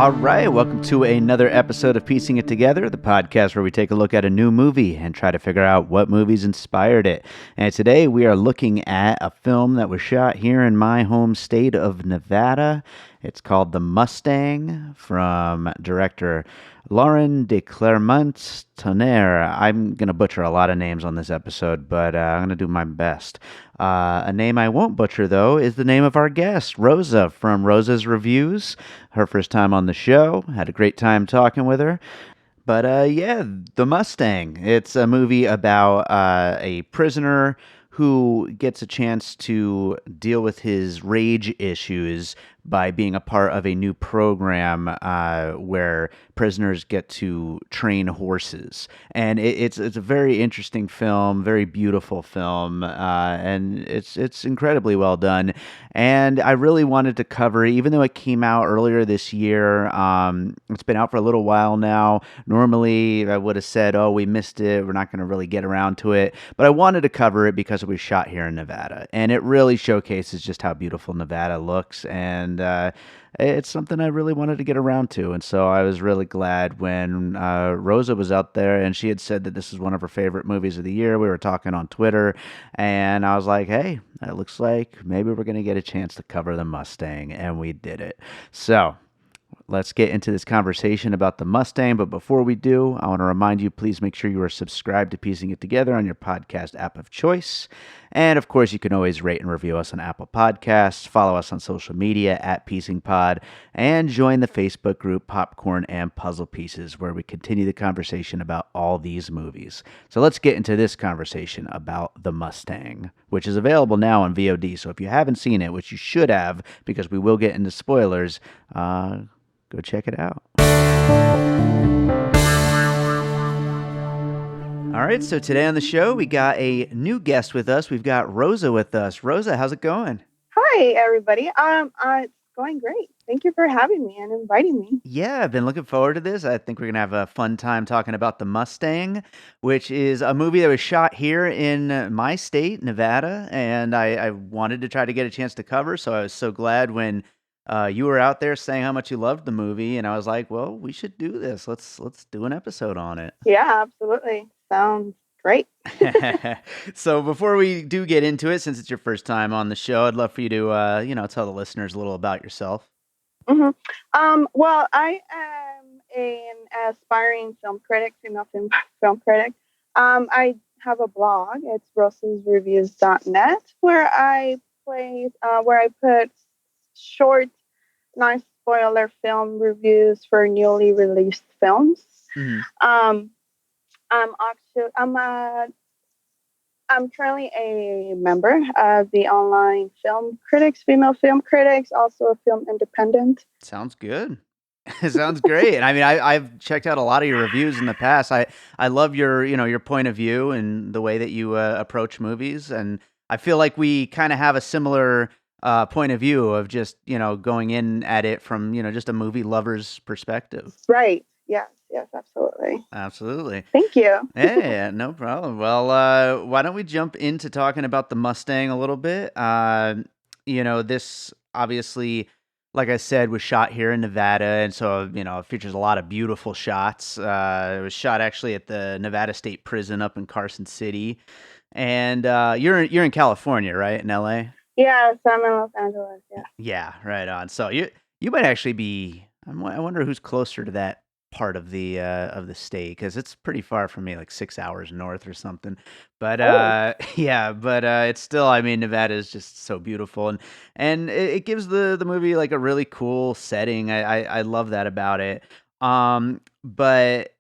All right, welcome to another episode of Piecing It Together, the podcast where we take a look at a new movie and try to figure out what movies inspired it. And today we are looking at a film that was shot here in my home state of Nevada. It's called The Mustang from director Laure de Clermont-Tonnerre. I'm going to butcher a lot of names on this episode, but I'm going to do my best. A name I won't butcher, though, is the name of our guest, Rosa from Rosa's Reviews. Her first time on the show. Had a great time talking with her. But yeah, The Mustang. It's a movie about a prisoner who gets a chance to deal with his rage issues by being a part of a new program where prisoners get to train horses. And it's a very interesting film, very beautiful film, and it's incredibly well done. And I really wanted to cover it, even though it came out earlier this year. It's been out for a little while now. Normally, I would have said, oh, we missed it. We're not going to really get around to it. But I wanted to cover it because it was shot here in Nevada. And it really showcases just how beautiful Nevada looks. And it's something I really wanted to get around to. And so I was really glad when Rosa was out there and she had said that this is one of her favorite movies of the year. We were talking on Twitter. And I was like, hey, it looks like maybe we're going to get a chance to cover The Mustang. And we did it. So let's get into this conversation about The Mustang. But before we do, I want to remind you, please make sure you are subscribed to Piecing It Together on your podcast app of choice. And of course, you can always rate and review us on Apple Podcasts, follow us on social media at PiecingPod, and join the Facebook group Popcorn and Puzzle Pieces, where we continue the conversation about all these movies. So let's get into this conversation about The Mustang, which is available now on VOD. So if you haven't seen it, which you should have, because we will get into spoilers, go check it out. All right, so today on the show, we got a new guest with us. We've got Rosa with us. Rosa, how's it going? Hi, everybody. It's going great. Thank you for having me and inviting me. Yeah, I've been looking forward to this. I think we're going to have a fun time talking about The Mustang, which is a movie that was shot here in my state, Nevada, and I wanted to try to get a chance to cover, so I was so glad when you were out there saying how much you loved the movie, and I was like, well, we should do this. Let's do an episode on it. Yeah, absolutely. Sounds great. So before we do get into it, since it's your first time on the show, I'd love for you to, tell the listeners a little about yourself. Mm-hmm. Well, I am an aspiring film critic, female film critic. I have a blog. It's rosasreviews.net, where I put short, non-spoiler film reviews for newly released films. Mm-hmm. I'm currently a member of the online female film critics, also a film independent. Sounds good. It sounds great. And I mean, I've checked out a lot of your reviews in the past. I love your point of view and the way that you approach movies. And I feel like we kind of have a similar point of view of just, going in at it from, just a movie lover's perspective. Right. Yes, absolutely. Absolutely. Thank you. Yeah, no problem. Well, why don't we jump into talking about The Mustang a little bit? This obviously, like I said, was shot here in Nevada, and so, it features a lot of beautiful shots. It was shot actually at the Nevada State Prison up in Carson City. And you're in California, right? In LA? Yes, I'm in Los Angeles, yeah. Yeah, right on. So you might actually be, I wonder who's closer to that part of the state, because it's pretty far from me, like 6 hours north or something. But it's still, I mean, Nevada is just so beautiful, and it gives the movie like a really cool setting. I love that about it. But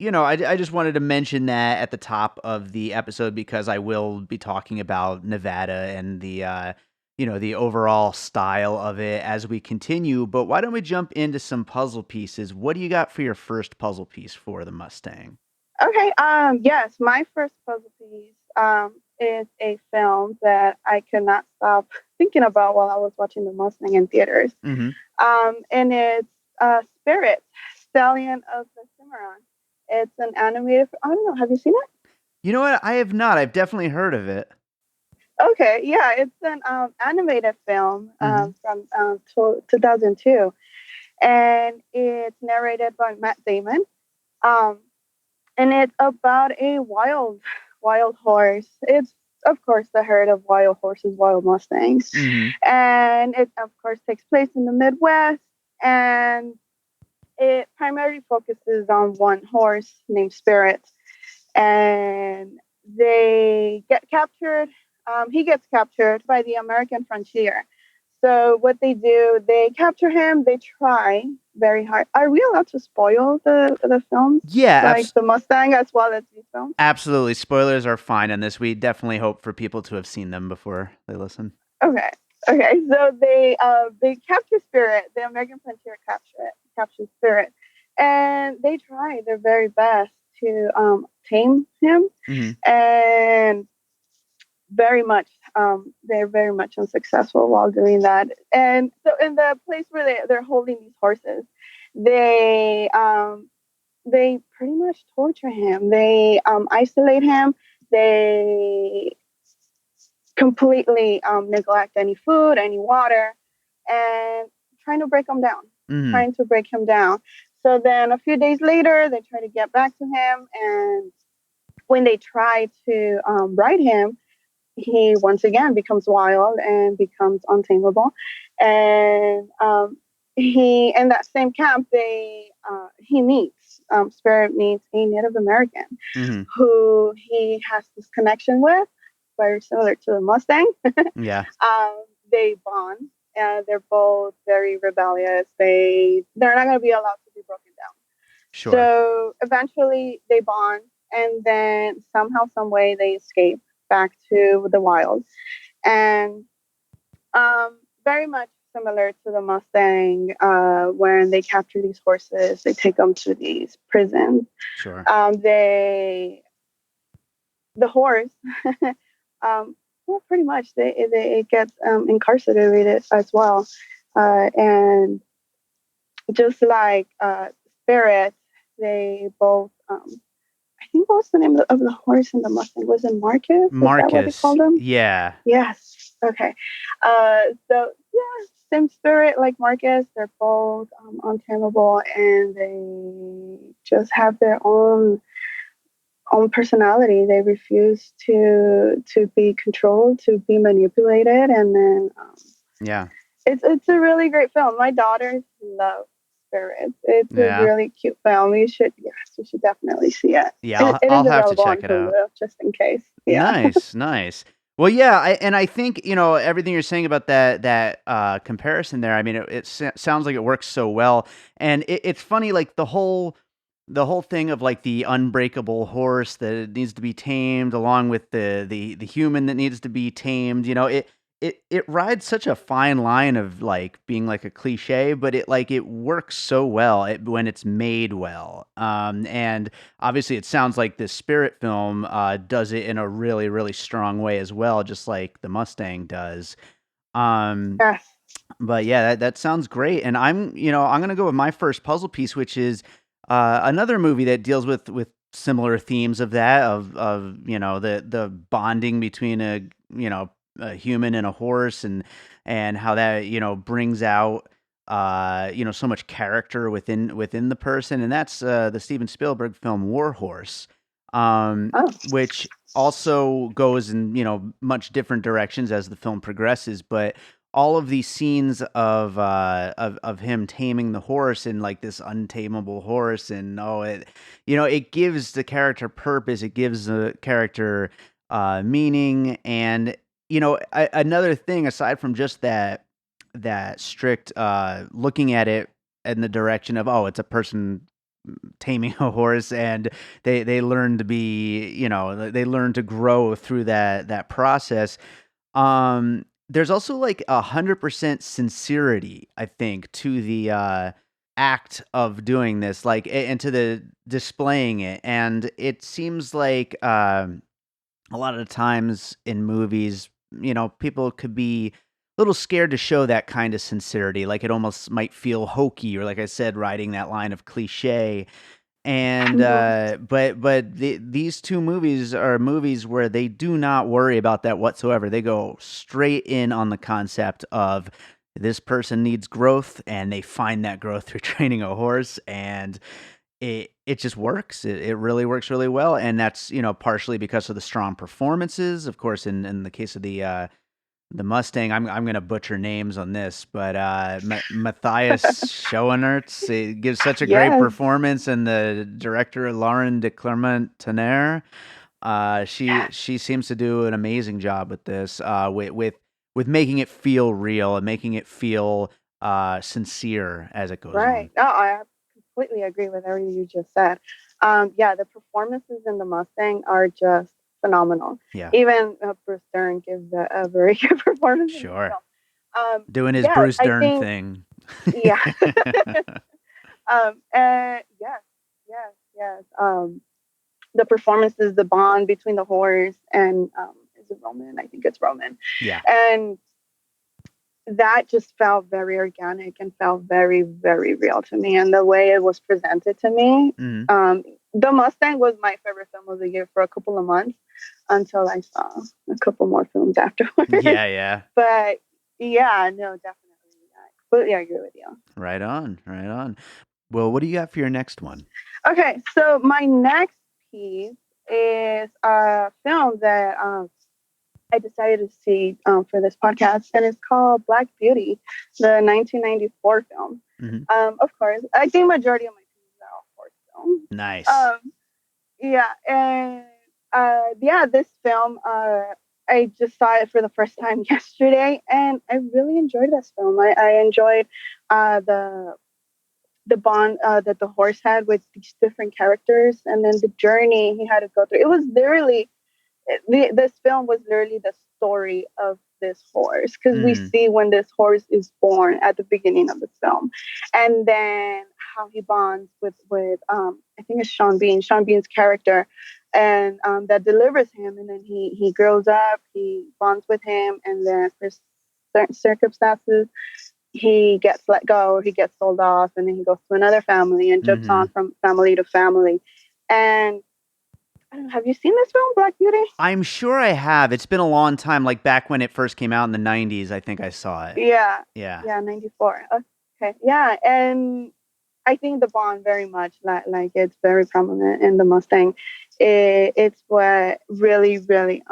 I just wanted to mention that at the top of the episode, because I will be talking about Nevada and the the overall style of it as we continue. But why don't we jump into some puzzle pieces? What do you got for your first puzzle piece for The Mustang? Okay. Yes, my first puzzle piece is a film that I could not stop thinking about while I was watching The Mustang in theaters. Mm-hmm. And it's Spirit, Stallion of the Cimarron. It's an animated. I don't know. Have you seen it? You know what? I have not. I've definitely heard of it. Okay, yeah, it's an animated film from 2002, and it's narrated by Matt Damon. Um, and it's about a wild horse. It's of course the herd of wild horses, wild Mustangs, and it of course takes place in the Midwest, and it primarily focuses on one horse named Spirit, and they get captured. He gets captured by the American frontier. So what they do, they capture him. They try very hard. Are we allowed to spoil the films? Yeah, like the Mustang as well as these films. Absolutely, spoilers are fine on this. We definitely hope for people to have seen them before they listen. Okay. So they capture Spirit. The American frontier captures Spirit, and they try their very best to tame him, and they're very much unsuccessful while doing that. And so in the place where they're holding these horses, they pretty much torture him. They isolate him. They completely neglect any food, any water, and trying to break him down. So then a few days later, they try to get back to him, and when they try to ride him, he once again becomes wild and becomes untamable. And he in that same camp, he meets Spirit meets a Native American who he has this connection with, very similar to the Mustang. Yeah. They bond. They're both very rebellious. They're not going to be allowed to be broken down. Sure. So eventually they bond, and then somehow, some way, they escape back to the wild. And very much similar to the Mustang, when they capture these horses, they take them to these prisons. Sure. The horse, well, pretty much it gets incarcerated as well, and just like Spirit, they both. I think what was the name of the horse in the Mustang? Was it Marcus? Marcus. Is that what they called him? Yeah. Yes. Okay. So yeah, same Spirit like Marcus. They're both untamable, and they just have their own personality. They refuse to be controlled, to be manipulated, and then yeah, it's a really great film. My daughters love Spirit. It's a really cute film. You should definitely see it. Yeah, I'll have to check it out just in case. Yeah. Nice. Well, yeah, I think everything you're saying about that comparison there. I mean, it sounds like it works so well, and it's funny, like the whole thing of like the unbreakable horse that needs to be tamed, along with the human that needs to be tamed. It rides such a fine line of like being like a cliche, but it works so well when it's made well. And obviously it sounds like this Spirit film does it in a really, really strong way as well, just like the Mustang does. Yes. But yeah, that sounds great. And I'm going to go with my first puzzle piece, which is another movie that deals with similar themes of that, of the bonding between a human and a horse, and how that brings out so much character within the person, and that's the Steven Spielberg film War Horse, which also goes in much different directions as the film progresses, but all of these scenes of him taming the horse, and like this untamable horse, and it gives the character purpose, it gives the character meaning, and another thing aside from just that strict looking at it in the direction of, it's a person taming a horse, and they learn to be, they learn to grow through that process. There's also like 100% sincerity, I think, to the act of doing this, like, and to the displaying it. And it seems like a lot of the times in movies, people could be a little scared to show that kind of sincerity. Like it almost might feel hokey, or like I said, riding that line of cliche. And but these two movies are movies where they do not worry about that whatsoever. They go straight in on the concept of this person needs growth, and they find that growth through training a horse, and it just works. It really works really well, and that's partially because of the strong performances. Of course, in the case of the Mustang, I'm gonna butcher names on this, but Matthias Schoenaerts, gives such a great Yes. performance, and the director Laure de Clermont-Tonnerre, she seems to do an amazing job with this, with making it feel real and making it feel sincere as it goes Right. on. No, I completely agree with everything you just said. Yeah, the performances in the Mustang are just phenomenal. Yeah, Even Bruce Dern gives a very good performance in this sure. film. Doing his Yeah, Bruce I Dern think, thing. yeah. Yes, yes, yes. The performances, the bond between the horse and is it Roman? I think it's Roman. Yeah. And that just felt very organic and felt very, very real to me. And the way it was presented to me, Mhm. The Mustang was my favorite film of the year for a couple of months until I saw a couple more films afterwards. Yeah. But yeah, no, definitely. I completely agree with you. Right on, right on. Well, what do you got for your next one? Okay, so my next piece is a film that I decided to see for this podcast, and it's called Black Beauty, the 1994 film. Mhm. Of course, I think majority of my pieces are all horror films. Nice. Yeah, and yeah, this film, I just saw it for the first time yesterday, and I really enjoyed this film. I enjoyed the bond that the horse had with these different characters, and then the journey he had to go through. It was literally this film was literally the story of this horse, because we Mm. see when this horse is born at the beginning of the film, and then how he bonds with I think it's Sean Bean's character, and that delivers him, and then he grows up, he bonds with him, and then for certain circumstances he gets let go, he gets sold off, and then he goes to another family and jumps on Mhm. from family to family. And I don't know, have you seen this film, Black Beauty? I'm sure I have. It's been a long time, like back when it first came out in the 90s, I think I saw it. Yeah, Yeah. yeah, 94. Okay, yeah, and I think the bond very much like it's very prominent in the Mustang. It's what really, really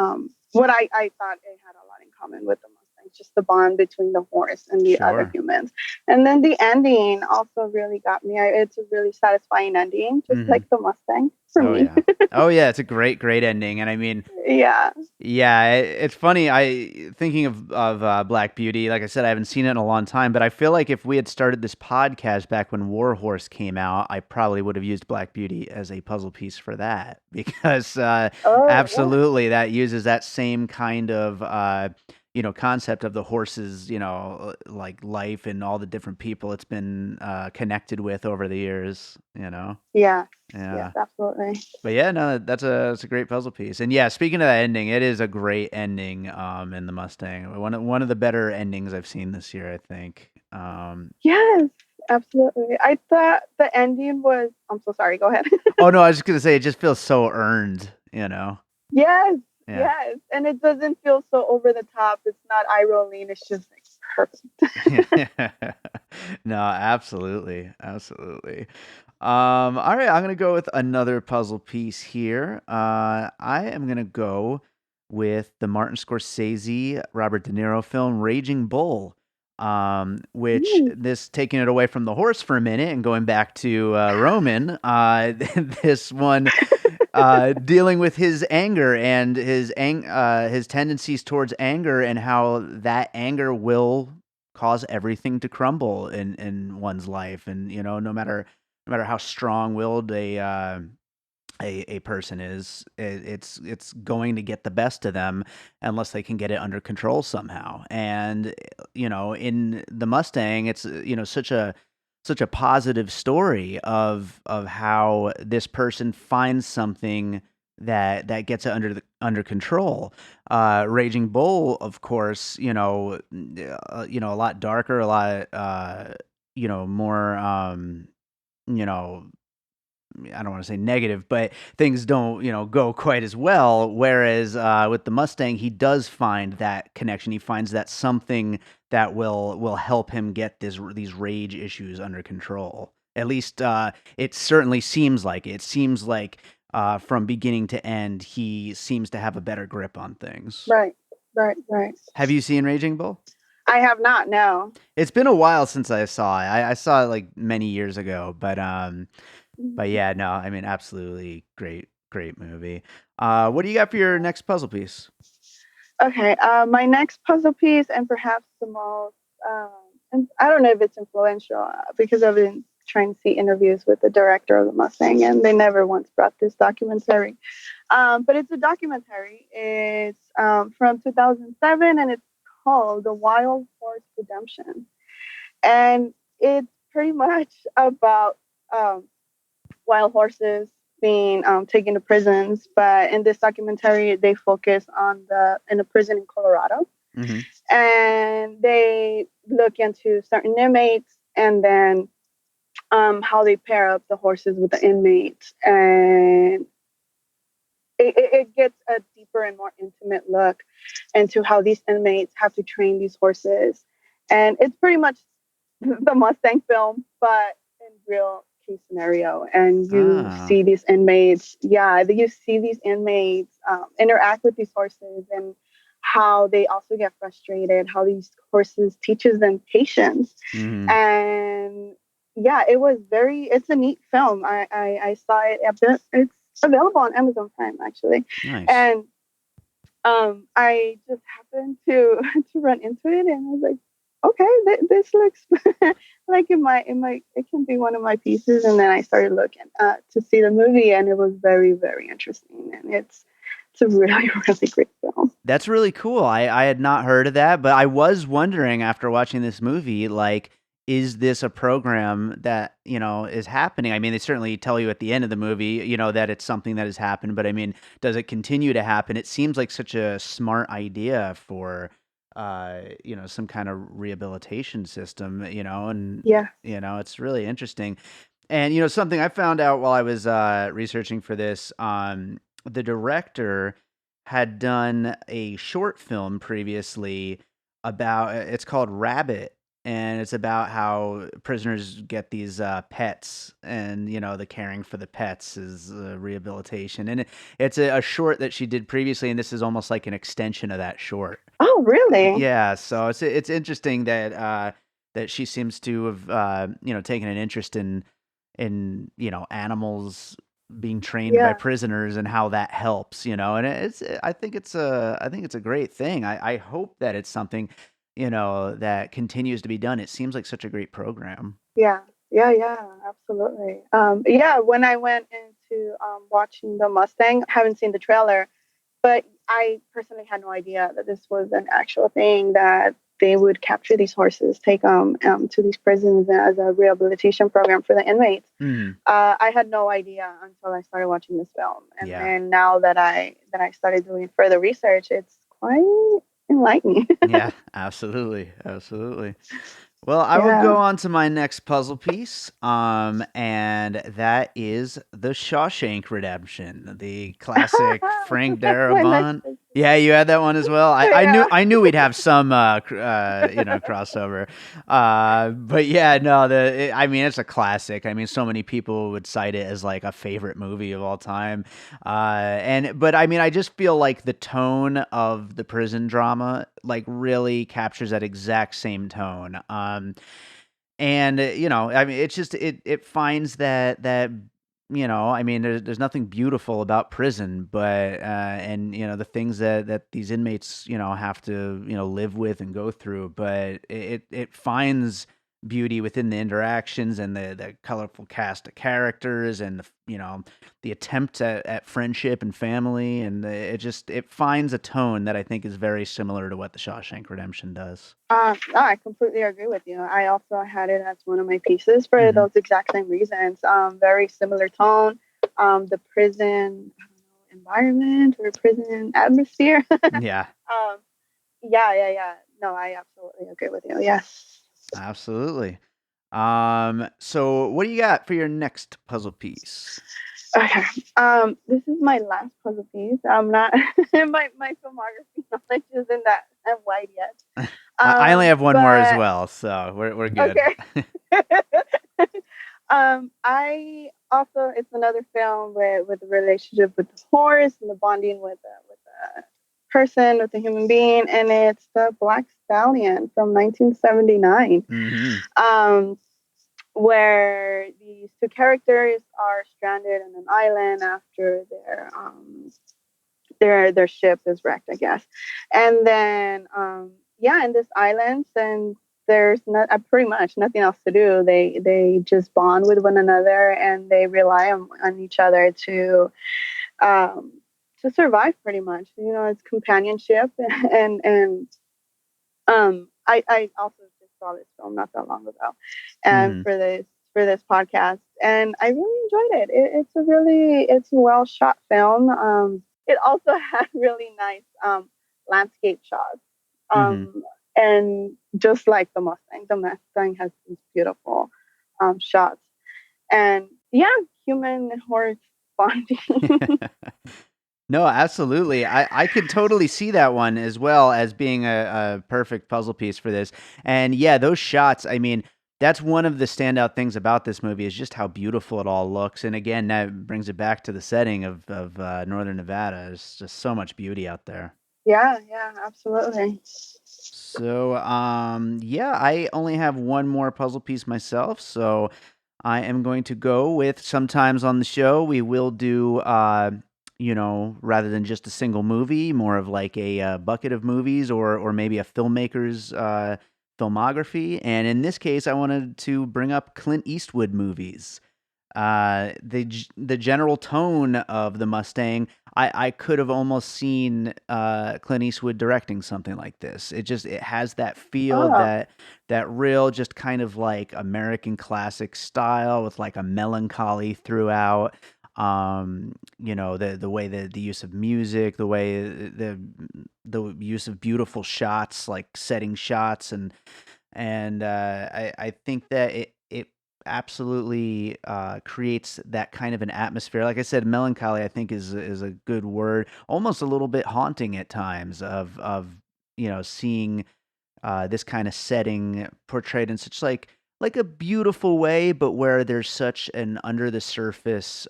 what I thought it had a lot in common with the Mustang, just the bond between the horse and the other Sure. humans. And then the ending also really got me. It's a really satisfying ending, just Mhm. like the Mustang for Oh me. yeah. Oh yeah, it's a great ending, and I mean, Yeah. yeah, it's funny. Thinking of Black Beauty. Like I said, I haven't seen it in a long time, but I feel like if we had started this podcast back when Warhorse came out, I probably would have used Black Beauty as a puzzle piece for that because Oh, yeah. absolutely that uses that same kind of concept of the horse's like life and all the different people it's been connected with over the years. Yeah. Yes, Yeah. absolutely. But yeah, no, that's a great puzzle piece. And yeah, speaking of that ending, it is a great ending in the Mustang. One of the better endings I've seen this year, I think. Yes, absolutely. I thought the ending was. I'm so sorry. Go ahead. Oh no, I was just gonna say it just feels so earned. Yes, Yeah. yes, and it doesn't feel so over the top. It's not eye rolling. It's just like perfect. No, absolutely. Absolutely. All right, I'm gonna go with another puzzle piece here. I am gonna go with the Martin Scorsese, Robert De Niro film Raging Bull. Which Mm. this taking it away from the horse for a minute and going back to Roman, this one dealing with his anger and his tendencies towards anger and how that anger will cause everything to crumble in one's life, and no matter how strong-willed a person is, it's going to get the best of them unless they can get it under control somehow. And in the Mustang, it's such a positive story of how this person finds something that gets it under control. Raging Bull, of course, a lot darker, a lot more you know I don't want to say negative, but things don't, go quite as well. Whereas with the Mustang, he does find that connection. He finds that something that will help him get these rage issues under control. At least it certainly seems like it. It seems like from beginning to end, he seems to have a better grip on things. Right, right, right. Have you seen Raging Bull? I have not, no. It's been a while since I saw it. I saw it like many years ago, but yeah, no, I mean, absolutely great movie. What do you got for your next puzzle piece? Okay, my next puzzle piece, and perhaps the most, and I don't know if it's influential because I've been trying to see interviews with the director of the Mustang, and they never once brought this documentary. But it's a documentary. It's from 2007, and it's called The Wild Horse Redemption. And it's pretty much about wild horses being taken to prisons. But in this documentary, they focus on in a prison in Colorado. Mm-hmm. And they look into certain inmates and then how they pair up the horses with the inmates. And it gets a deeper and more intimate look into how these inmates have to train these horses. And it's pretty much the Mustang film, but in real case scenario. And you see these inmates, interact with these horses and how they also get frustrated, how these horses teaches them patience. Mm-hmm. And yeah, it's a neat film. I saw it it's available on Amazon Prime, actually. Nice. And I just happened to run into it, and I was like, okay, this looks like it can be one of my pieces. And then I started looking to see the movie, and it was very, very interesting. And it's a really, really great film. That's really cool. I had not heard of that, but I was wondering after watching this movie, like, is this a program that, is happening? I mean, they certainly tell you at the end of the movie, that it's something that has happened, but I mean, does it continue to happen? It seems like such a smart idea for, some kind of rehabilitation system, and, yeah, it's really interesting. And, something I found out while I was researching for this, the director had done a short film previously about, it's called Rabbit. And it's about how prisoners get these pets, and the caring for the pets is rehabilitation. And it's a short that she did previously, and this is almost like an extension of that short. Oh, really? Yeah. So it's interesting that that she seems to have taken an interest in animals being trained by prisoners and how that helps. And I think it's a great thing. I hope that it's something that continues to be done. It seems like such a great program. Yeah, absolutely. When I went into watching the Mustang, I haven't seen the trailer, but I personally had no idea that this was an actual thing, that they would capture these horses, take them to these prisons as a rehabilitation program for the inmates. Mm. I had no idea until I started watching this film. And then now that I started doing further research, it's quite enlightening. Yeah, absolutely. Well, I will go on to my next puzzle piece, and that is The Shawshank Redemption, the classic Frank Darabont. Yeah, you had that one as well. I knew we'd have some crossover. But yeah, no, I mean, it's a classic. I mean, so many people would cite it as like a favorite movie of all time. But I mean, I just feel like the tone of the prison drama like really captures that exact same tone. And I mean, it's just it finds that I mean, there's nothing beautiful about prison, but and the things that these inmates have to live with and go through, but it finds beauty within the interactions and the colorful cast of characters, and the attempts at friendship and family, and it finds a tone that I think is very similar to what the Shawshank Redemption does. I completely agree with you. I also had it as one of my pieces for those exact same reasons. Very similar tone. The prison environment or prison atmosphere. Yeah. Yeah. No, I absolutely agree with you. Yes. Absolutely. So what do you got for your next puzzle piece? Okay. This is my last puzzle piece. I'm not my filmography knowledge isn't that wide yet. I only have one more as But well, so we're good. okay. I also it's another film with the relationship with the horse and the bonding with a person, with a human being, and it's the Black Stallion from 1979. Mm-hmm. Where these two characters are stranded on an island after their ship is wrecked, I guess. And then yeah, in this island, and there's not pretty much nothing else to do. They just bond with one another and they rely on each other um, to survive. Pretty much, it's companionship and I also just saw this film not that long ago, and Mm-hmm. for this podcast, and I really enjoyed it. It's a well shot film. It also had really nice landscape shots, Mm-hmm. and just like the Mustang has these beautiful shots, and yeah, human and horse bonding. No, absolutely. I could totally see that one as well as being a perfect puzzle piece for this. And yeah, those shots, I mean, that's one of the standout things about this movie is just how beautiful it all looks. And again, that brings it back to the setting of Northern Nevada. There's just so much beauty out there. Yeah, absolutely. So, yeah, I only have one more puzzle piece myself. So I am going to go with sometimes on the show, we will do, rather than just a single movie, more of like a bucket of movies or maybe a filmmaker's filmography. And in this case, I wanted to bring up Clint Eastwood movies. The general tone of the Mustang, I could have almost seen Clint Eastwood directing something like this. It has that feel, Oh, that real just kind of like American classic style with like a melancholy throughout. The way the use of music, the way the use of beautiful shots, like setting shots, and I think that it absolutely creates that kind of an atmosphere. Like I said, melancholy, I think is a good word. Almost a little bit haunting at times of seeing this kind of setting portrayed in such like a beautiful way, but where there's such an under the surface,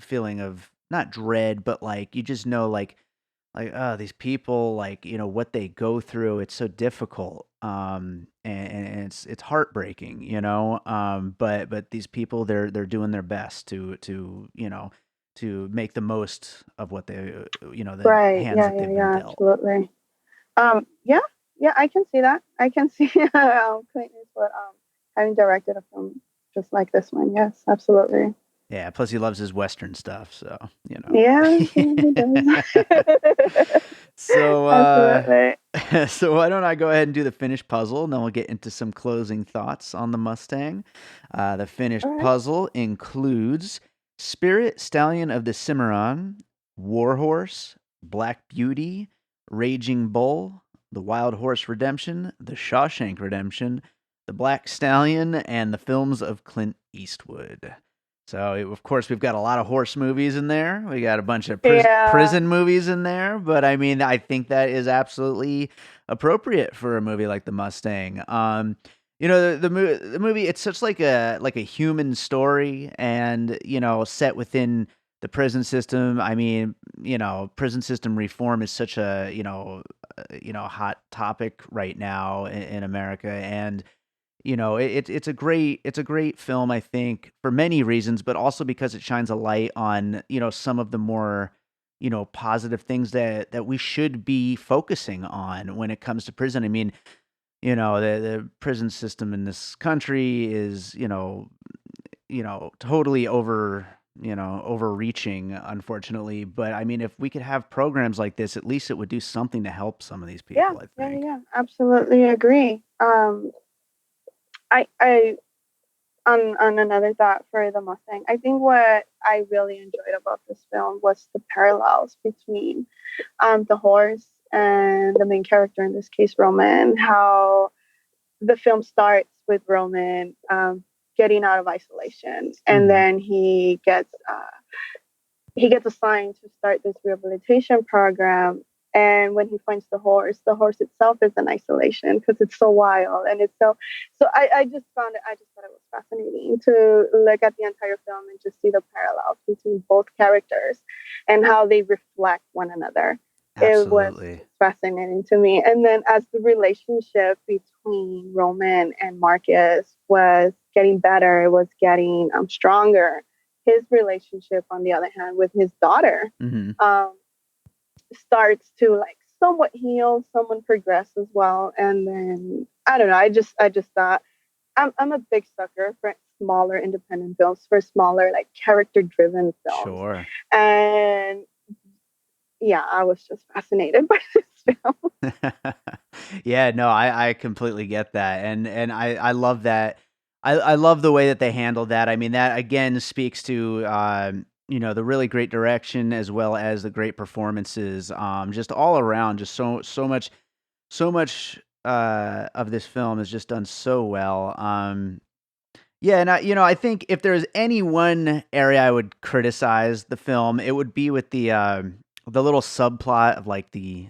feeling of not dread, but like you just know, like oh, these people, like what they go through. It's so difficult, and it's heartbreaking, but these people, they're doing their best to make the most of what the right. hands Yeah, that they've been dealt. absolutely. Yeah, I can see that. I can see Clint Eastwood having directed a film just like this one. Yes, absolutely. Yeah, plus he loves his Western stuff, so, Yeah, he does. So, Absolutely. so why don't I go ahead and do the finished puzzle, and then we'll get into some closing thoughts on the Mustang. The finished All right. puzzle includes Spirit Stallion of the Cimarron, Warhorse, Black Beauty, Raging Bull, The Wild Horse Redemption, The Shawshank Redemption, The Black Stallion, and the films of Clint Eastwood. So, of course, we've got a lot of horse movies in there. We got a bunch of Yeah. prison movies in there, but I mean, I think that is absolutely appropriate for a movie like The Mustang. The movie, it's such like a human story, and set within the prison system. I mean, prison system reform is such a hot topic right now in America, and it's a great film, I think, for many reasons, but also because it shines a light on some of the more positive things that we should be focusing on when it comes to prison. I mean, the prison system in this country is totally overreaching, unfortunately. But I mean, if we could have programs like this, at least it would do something to help some of these Yeah, people, I think. absolutely agree. I on another thought for the Mustang, I think what I really enjoyed about this film was the parallels between the horse and the main character, in this case Roman, how the film starts with Roman getting out of isolation, and then he gets assigned to start this rehabilitation program. And when he finds the horse itself is in isolation because it's so wild, and it's so. I just thought it was fascinating to look at the entire film and just see the parallels between both characters and how they reflect one another. Absolutely. It was fascinating to me. And then as the relationship between Roman and Marcus was getting better, it was getting stronger. His relationship, on the other hand, with his daughter, starts to like somewhat heal, somewhat progress as well. And then I don't know. I just thought I'm a big sucker for smaller independent films, for smaller like character-driven films. Sure. And yeah, I was just fascinated by this film. Yeah, no, I completely get that, and I love that. I love the way that they handled that. I mean, that again speaks to the really great direction as well as the great performances. Just all around, just so much of this film is just done so well. Yeah, and I think if there's any one area I would criticize the film, it would be with the little subplot of like the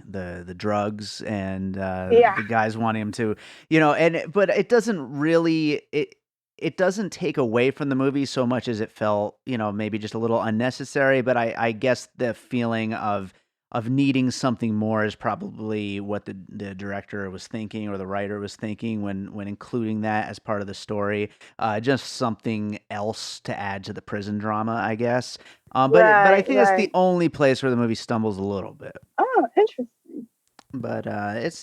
drugs and the guys wanting him to, but it doesn't really it doesn't take away from the movie so much as it felt, maybe just a little unnecessary. But I guess the feeling of needing something more is probably what the director was thinking or the writer was thinking when including that as part of the story. Just something else to add to the prison drama, I guess. But I think that's the only place where the movie stumbles a little bit. Oh, interesting. But it's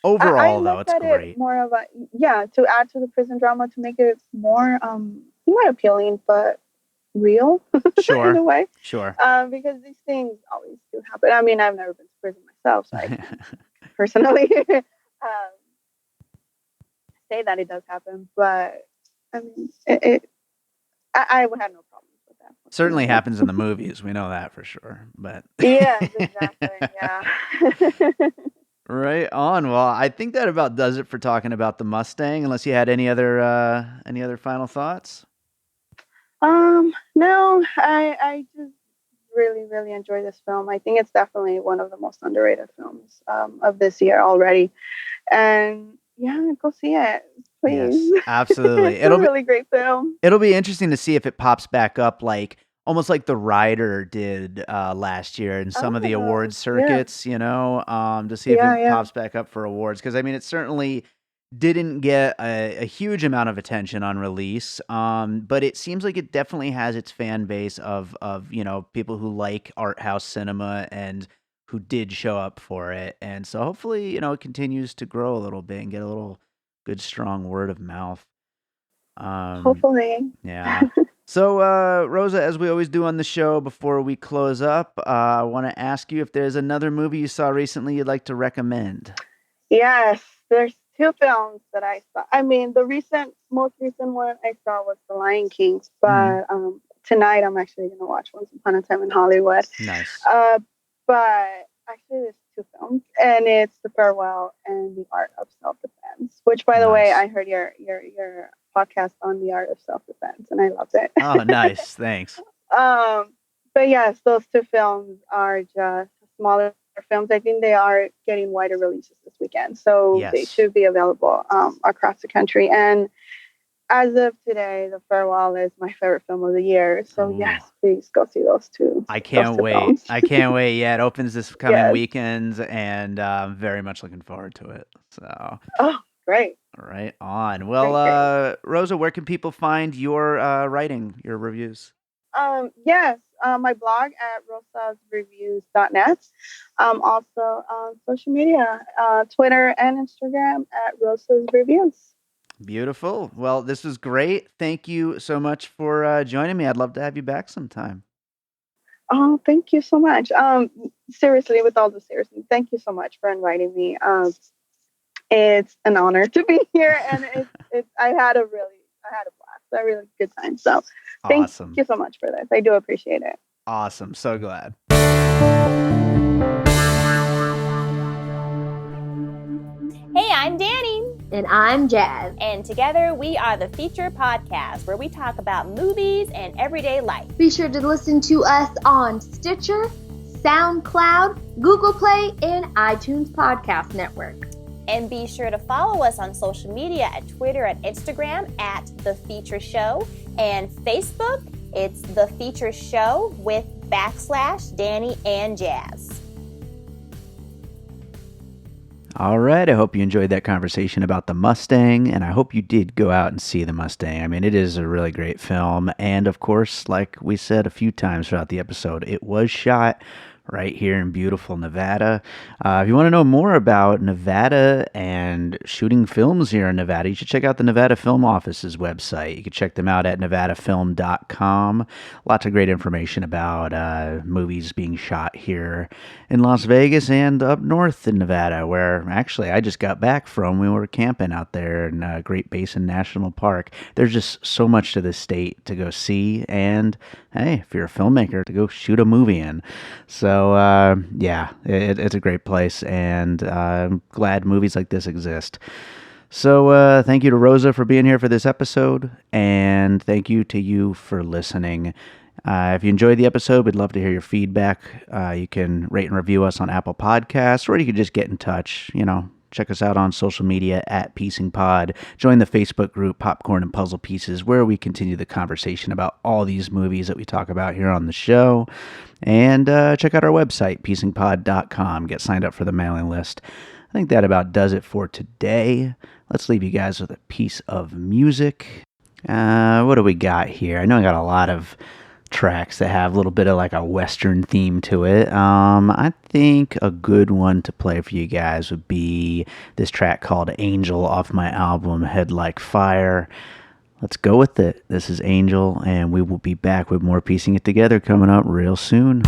overall though it's great. More of to add to the prison drama to make it more not appealing but real. Sure. In a way. Sure. Because these things always do happen. I mean, I've never been to prison myself, so I personally say that it does happen. But I mean, I would have no problem with that. Certainly happens in the movies. We know that for sure. But yes, exactly. Yeah. Right on. Well, I think that about does it for talking about the Mustang. Unless you had any other final thoughts. No, I just really, really enjoy this film. I think it's definitely one of the most underrated films of this year already. And yeah, go see it, please. Yes, absolutely. It's a really great film. It'll be interesting to see if it pops back up almost like The Rider did last year in some of the award circuits, to see if it pops back up for awards. Because, I mean, it certainly didn't get a huge amount of attention on release, but it seems like it definitely has its fan base of people who like art house cinema and who did show up for it. And so hopefully, it continues to grow a little bit and get a little good, strong word of mouth. Hopefully. Yeah. So, Rosa, as we always do on the show before we close up, I want to ask you if there's another movie you saw recently you'd like to recommend. Yes, there's two films that I saw. I mean, the most recent one I saw was The Lion King, but tonight I'm actually going to watch Once Upon a Time in Hollywood. Nice. But actually, there's two films, and it's The Farewell and The Art of Self-Defense, which, by the way, I heard your podcast on The Art of Self-Defense, and I loved it. Oh, nice. Thanks. But yes, those two films are just smaller films. I think they are getting wider releases this weekend, so they should be available across the country. And as of today, The Farewell is my favorite film of the year. So yes, please go see those two. I can't wait. Films. I can't wait. Yeah, it opens this coming weekend, and I'm very much looking forward to it. So. Oh, great. Right on. Well, Rosa, where can people find your writing, your reviews? Yes, my blog at rosasreviews.net. Also on social media, Twitter and Instagram at Rosa's Reviews. Beautiful. Well, this was great. Thank you so much for joining me. I'd love to have you back sometime. Oh, thank you so much. Seriously, with all the seriousness, thank you so much for inviting me. It's an honor to be here, and I had a blast, a really good time. So thank you so much for this. I do appreciate it. Awesome. So glad. Hey, I'm Danny. And I'm Jazz. And together we are the Feature Podcast, where we talk about movies and everyday life. Be sure to listen to us on Stitcher, SoundCloud, Google Play, and iTunes Podcast Network. And be sure to follow us on social media at Twitter and Instagram at The Feature Show. And Facebook, it's The Feature Show with /Danny and Jazz. All right, I hope you enjoyed that conversation about the Mustang, and I hope you did go out and see the Mustang. I mean, it is a really great film, and of course, like we said a few times throughout the episode, it was shot right here in beautiful Nevada. If you want to know more about Nevada and shooting films here in Nevada, you should check out the Nevada Film Office's website. You can check them out at nevadafilm.com. Lots of great information about movies being shot here in Las Vegas and up north in Nevada, where actually I just got back from. We were camping out there in Great Basin National Park. There's just so much to this state to go see, and hey, if you're a filmmaker, to go shoot a movie in. So, yeah, it's a great place, and I'm glad movies like this exist. So, thank you to Rosa for being here for this episode, and thank you to you for listening. If you enjoyed the episode, we'd love to hear your feedback. You can rate and review us on Apple Podcasts, or you can just get in touch, check us out on social media at Piecing Pod. Join the Facebook group Popcorn and Puzzle Pieces, where we continue the conversation about all these movies that we talk about here on the show. And check out our website, piecingpod.com. Get signed up for the mailing list. I think that about does it for today. Let's leave you guys with a piece of music. What do we got here? I know I got a lot of tracks that have a little bit of like a Western theme to it. I think a good one to play for you guys would be this track called Angel off my album Head Like Fire. Let's go with it. This is Angel, and we will be back with more Piecing It Together coming up real soon.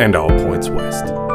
and all points west.